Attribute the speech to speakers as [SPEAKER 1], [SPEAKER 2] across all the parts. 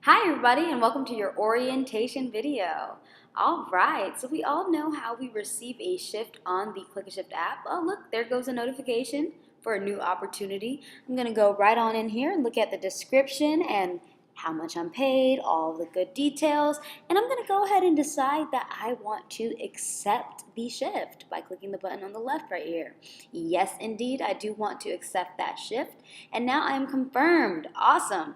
[SPEAKER 1] Hi everybody and welcome to your orientation video. Alright, so we all know how we receive a shift on the ClickAShift app. Oh look, there goes a notification for a new opportunity. I'm going to go right on in here and look at the description and how much I'm paid, all the good details, and I'm going to go ahead and decide that I want to accept the shift by clicking the button on the left right here. Yes indeed, I do want to accept that shift, and now I am confirmed. Awesome.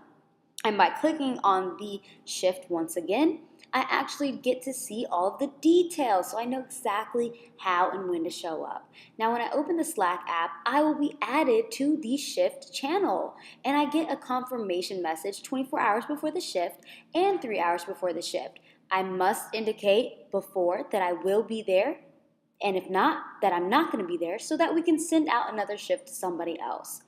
[SPEAKER 1] And by clicking on the shift once again, I actually get to see all of the details, so I know exactly how and when to show up. Now, when I open the Slack app, I will be added to the shift channel, and I get a confirmation message 24 hours before the shift and 3 hours before the shift. I must indicate before that I will be there, and if not, that I'm not going to be there, so that we can send out another shift to somebody else.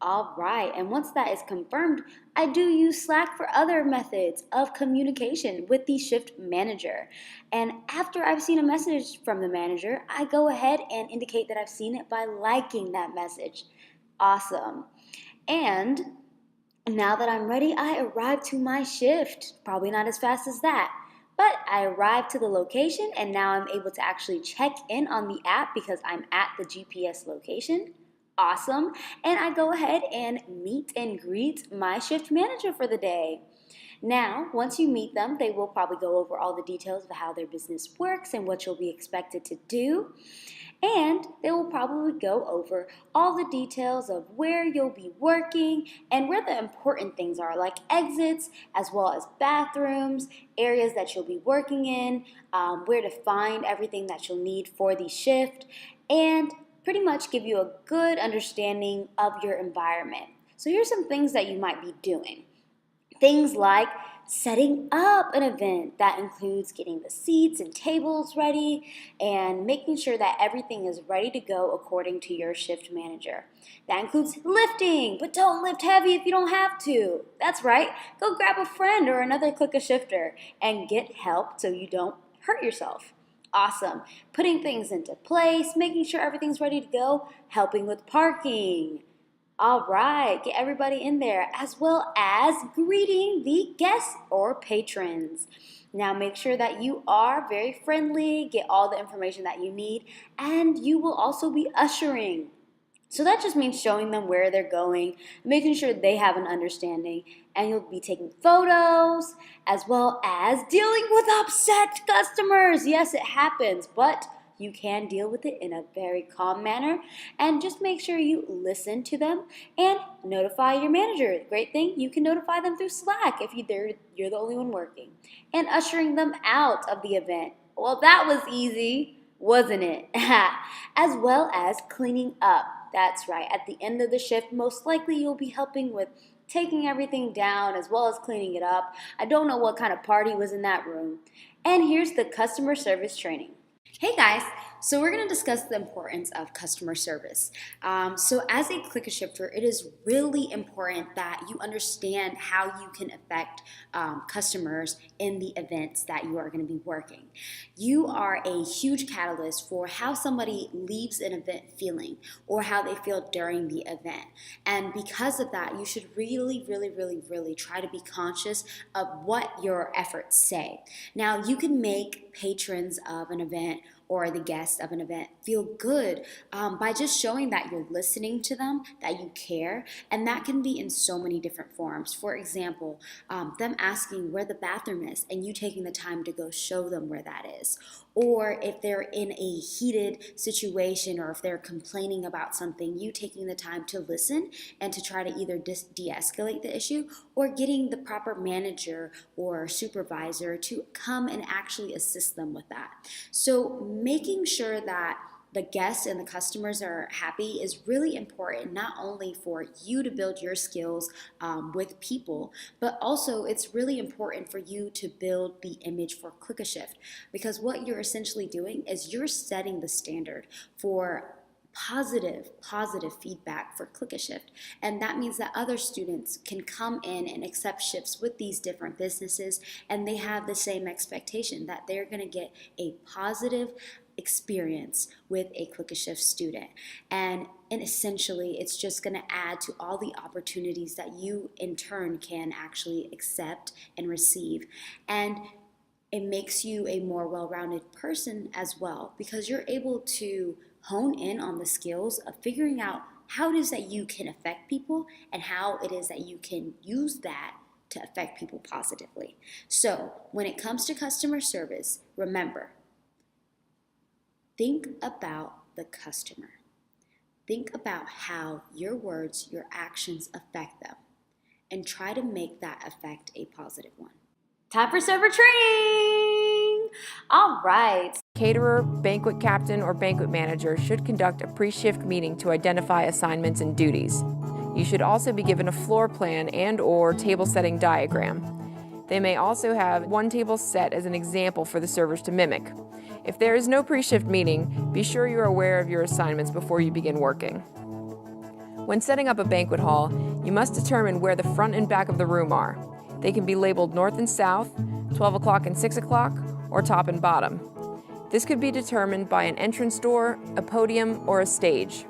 [SPEAKER 1] All right, and once that is confirmed, I do use Slack for other methods of communication with the shift manager. And after I've seen a message from the manager, I go ahead and indicate that I've seen it by liking that message. Awesome. And now that I'm ready, I arrive to my shift. Probably not as fast as that. But I arrived to the location and now I'm able to actually check in on the app because I'm at the GPS location. Awesome. And I go ahead and meet and greet my shift manager for the day. Now, once you meet them, they will probably go over all the details of how their business works and what you'll be expected to do. And they will probably go over all the details of where you'll be working and where the important things are, like exits, as well as bathrooms, areas that you'll be working in, where to find everything that you'll need for the shift, and pretty much give you a good understanding of your environment. So here's some things that you might be doing. Things like setting up an event that includes getting the seats and tables ready and making sure that everything is ready to go according to your shift manager. That includes lifting, but don't lift heavy if you don't have to. That's right. Go grab a friend or another ClickAShifter and get help so you don't hurt yourself. Awesome. Putting things into place, making sure everything's ready to go, helping with parking. All right, get everybody in there, as well as greeting the guests or patrons. Now make sure that you are very friendly, get all the information that you need, and you will also be ushering. So that just means showing them where they're going, making sure they have an understanding, and you'll be taking photos as well as dealing with upset customers. Yes, it happens, but you can deal with it in a very calm manner, and just make sure you listen to them and notify your manager. Great thing, you can notify them through Slack if you're the only one working. And ushering them out of the event. Well, that was easy, wasn't it? As well as cleaning up. That's right. At the end of the shift, most likely you'll be helping with taking everything down as well as cleaning it up. I don't know what kind of party was in that room. And here's the customer service training. Hey guys, so we're going to discuss the importance of customer service. So as a ClickAShifter, it is really important that you understand how you can affect customers in the events that you are going to be working. You are a huge catalyst for how somebody leaves an event feeling or how they feel during the event. And because of that, you should really, really, really, really try to be conscious of what your efforts say. Now, you can make patrons of an event or the guests of an event feel good by just showing that you're listening to them, that you care, and that can be in so many different forms. For example, them asking where the bathroom is and you taking the time to go show them where that is. Or if they're in a heated situation or if they're complaining about something, you taking the time to listen and to try to either de-escalate the issue or getting the proper manager or supervisor to come and actually assist them with that. So making sure that the guests and the customers are happy is really important, not only for you to build your skills with people, but also it's really important for you to build the image for ClickAShift, because what you're essentially doing is you're setting the standard for positive feedback for ClickAShift. And that means that other students can come in and accept shifts with these different businesses, and they have the same expectation that they're going to get a positive experience with a ClickAShift student. And And essentially, it's just going to add to all the opportunities that you in turn can actually accept and receive. And it makes you a more well-rounded person as well, because you're able to hone in on the skills of figuring out how it is that you can affect people and how it is that you can use that to affect people positively. So when it comes to customer service, remember, think about the customer. Think about how your words, your actions affect them, and try to make that effect a positive one. Time for server training! All right.
[SPEAKER 2] Caterer, banquet captain, or banquet manager should conduct a pre-shift meeting to identify assignments and duties. You should also be given a floor plan and/or table setting diagram. They may also have one table set as an example for the servers to mimic. If there is no pre-shift meeting, be sure you are aware of your assignments before you begin working. When setting up a banquet hall, you must determine where the front and back of the room are. They can be labeled north and south, 12 o'clock and 6 o'clock, or top and bottom. This could be determined by an entrance door, a podium, or a stage.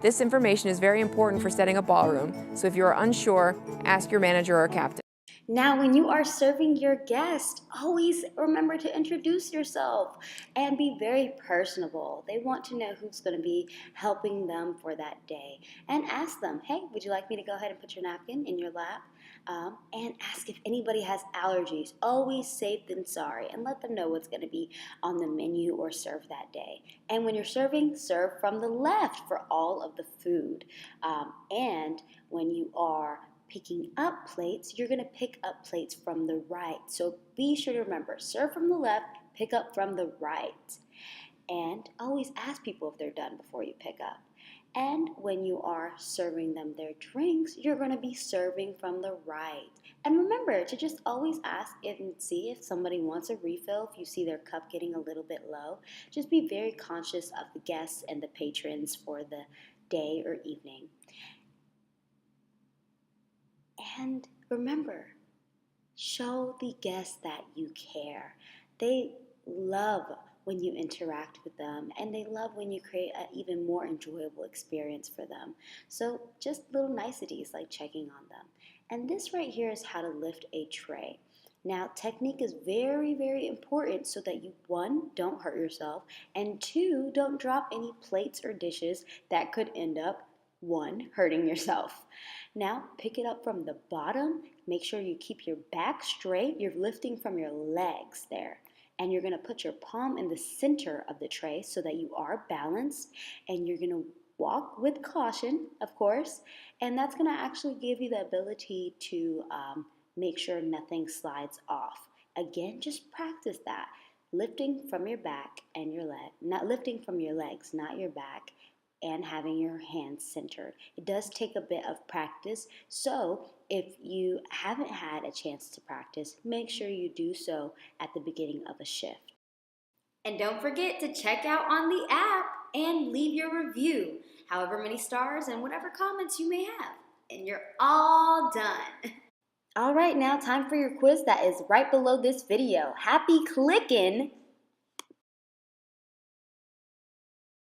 [SPEAKER 2] This information is very important for setting a ballroom, so if you are unsure, ask your manager or captain.
[SPEAKER 1] Now, when you are serving your guest, always remember to introduce yourself and be very personable. They want to know who's going to be helping them for that day. And ask them, hey, would you like me to go ahead and put your napkin in your lap? And ask if anybody has allergies. Always safe than sorry, and let them know what's going to be on the menu or served that day. And when you're serving, serve from the left for all of the food. And when you are picking up plates, you're going to pick up plates from the right. So be sure to remember, serve from the left, pick up from the right. And always ask people if they're done before you pick up. And when you are serving them their drinks, you're going to be serving from the right. And remember to just always ask and see if somebody wants a refill. If you see their cup getting a little bit low, just be very conscious of the guests and the patrons for the day or evening. And remember, show the guests that you care. They love when you interact with them, and they love when you create an even more enjoyable experience for them. So just little niceties like checking on them. And this right here is how to lift a tray. Now, technique is very, very important so that you, one, don't hurt yourself, and two, don't drop any plates or dishes that could end up, one, hurting yourself. Now, pick it up from the bottom. Make sure you keep your back straight. You're lifting from your legs there. And you're going to put your palm in the center of the tray so that you are balanced. And you're going to walk with caution, of course. And that's going to actually give you the ability to make sure nothing slides off. Again, just practice that. Lifting from your back and your leg. Not lifting from your legs, not your back. And having your hands centered. It does take a bit of practice, so if you haven't had a chance to practice, make sure you do so at the beginning of a shift. And don't forget to check out on the app and leave your review, however many stars and whatever comments you may have. And you're all done. All right, now time for your quiz that is right below this video. Happy clicking!